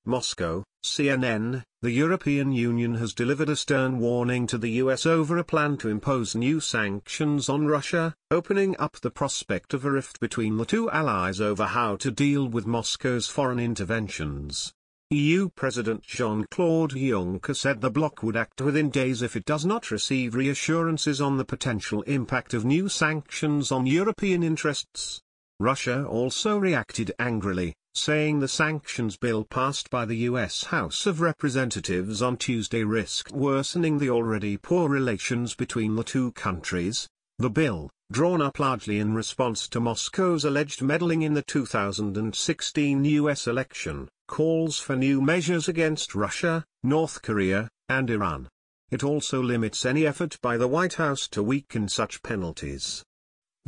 Moscow, CNN, the European Union has delivered a stern warning to the US over a plan to impose new sanctions on Russia, opening up the prospect of a rift between the two allies over how to deal with Moscow's foreign interventions. EU President Jean-Claude Juncker said the bloc would act within days if it does not receive reassurances on the potential impact of new sanctions on European interests. Russia also reacted angrily, saying the sanctions bill passed by the U.S. House of Representatives on Tuesday risked worsening the already poor relations between the two countries. The bill, drawn up largely in response to Moscow's alleged meddling in the 2016 U.S. election, calls for new measures against Russia, North Korea, and Iran. It also limits any effort by the White House to weaken such penalties.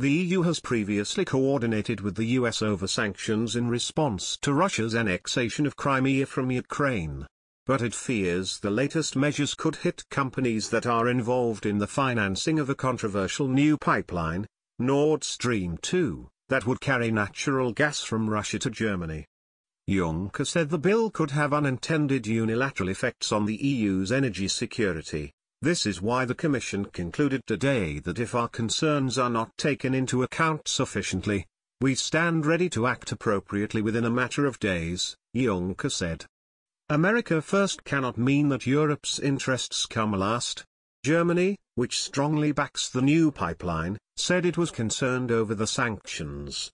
The EU has previously coordinated with the US over sanctions in response to Russia's annexation of Crimea from Ukraine. But it fears the latest measures could hit companies that are involved in the financing of a controversial new pipeline, Nord Stream 2, that would carry natural gas from Russia to Germany. Juncker said the bill could have unintended unilateral effects on the EU's energy security. This is why the Commission concluded today that if our concerns are not taken into account sufficiently, we stand ready to act appropriately within a matter of days, Juncker said. America first cannot mean that Europe's interests come last. Germany, which strongly backs the new pipeline, said it was concerned over the sanctions.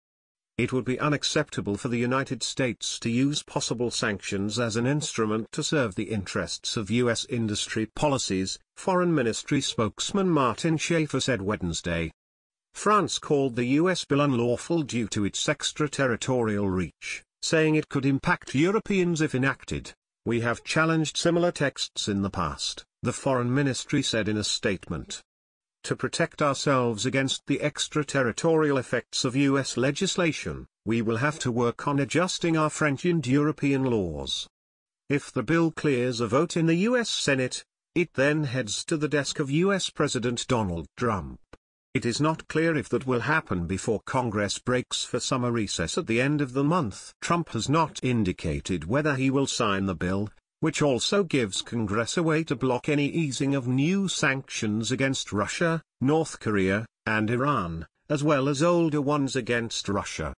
It would be unacceptable for the United States to use possible sanctions as an instrument to serve the interests of U.S. industry policies, Foreign Ministry spokesman Martin Schaffer said Wednesday. France called the U.S. bill unlawful due to its extraterritorial reach, saying it could impact Europeans if enacted. We have challenged similar texts in the past, the Foreign Ministry said in a statement. To protect ourselves against the extraterritorial effects of U.S. legislation, we will have to work on adjusting our French and European laws. If the bill clears a vote in the U.S. Senate, it then heads to the desk of U.S. President Donald Trump. It is not clear if that will happen before Congress breaks for summer recess at the end of the month. Trump has not indicated whether he will sign the bill, which also gives Congress a way to block any easing of new sanctions against Russia, North Korea, and Iran, as well as older ones against Russia.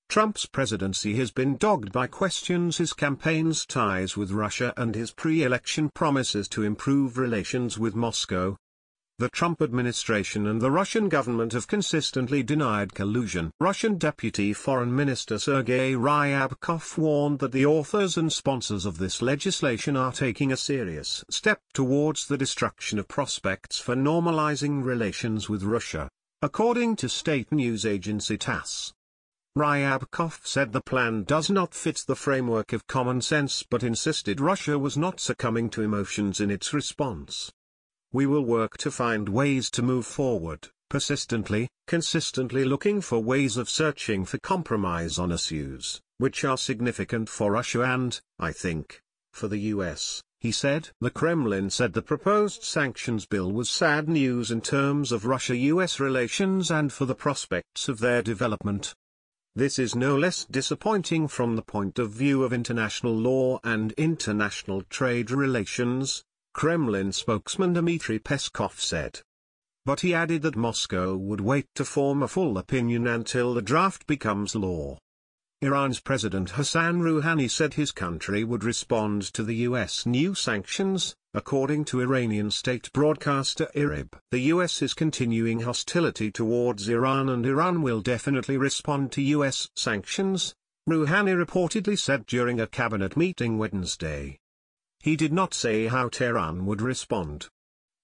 Trump's presidency has been dogged by questions his campaign's ties with Russia and his pre-election promises to improve relations with Moscow. The Trump administration and the Russian government have consistently denied collusion. Russian Deputy Foreign Minister Sergei Ryabkov warned that the authors and sponsors of this legislation are taking a serious step towards the destruction of prospects for normalizing relations with Russia, according to state news agency TASS. Ryabkov said the plan does not fit the framework of common sense but insisted Russia was not succumbing to emotions in its response. We will work to find ways to move forward, persistently, consistently looking for ways of searching for compromise on issues, which are significant for Russia and, I think, for the US, he said. The Kremlin said the proposed sanctions bill was sad news in terms of Russia-US relations and for the prospects of their development. This is no less disappointing from the point of view of international law and international trade relations, Kremlin spokesman Dmitry Peskov said. But he added that Moscow would wait to form a full opinion until the draft becomes law. Iran's President Hassan Rouhani said his country would respond to the U.S. new sanctions, according to Iranian state broadcaster IRIB. The U.S. is continuing hostility towards Iran and Iran will definitely respond to U.S. sanctions, Rouhani reportedly said during a cabinet meeting Wednesday. He did not say how Tehran would respond.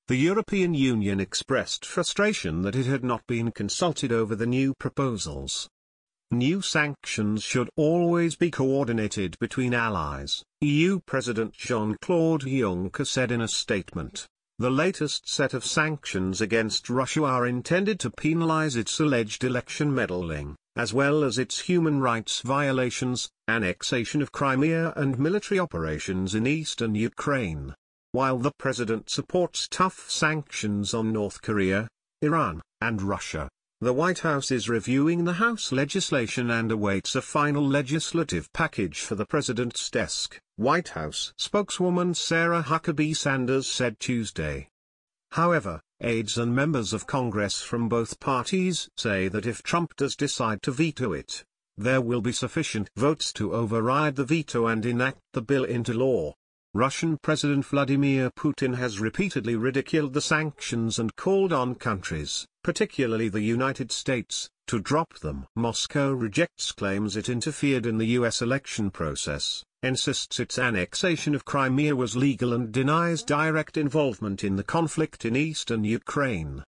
The European Union expressed frustration that it had not been consulted over the new proposals. New sanctions should always be coordinated between allies, EU President Jean-Claude Juncker said in a statement. The latest set of sanctions against Russia are intended to penalize its alleged election meddling, as well as its human rights violations, annexation of Crimea and military operations in eastern Ukraine. While the president supports tough sanctions on North Korea, Iran, and Russia, The White House is reviewing the House legislation and awaits a final legislative package for the president's desk, White House spokeswoman Sarah Huckabee Sanders said Tuesday. However, aides and members of Congress from both parties say that if Trump does decide to veto it, there will be sufficient votes to override the veto and enact the bill into law. Russian President Vladimir Putin has repeatedly ridiculed the sanctions and called on countries, particularly the United States, to drop them. Moscow rejects claims it interfered in the U.S. election process, insists its annexation of Crimea was legal and denies direct involvement in the conflict in eastern Ukraine.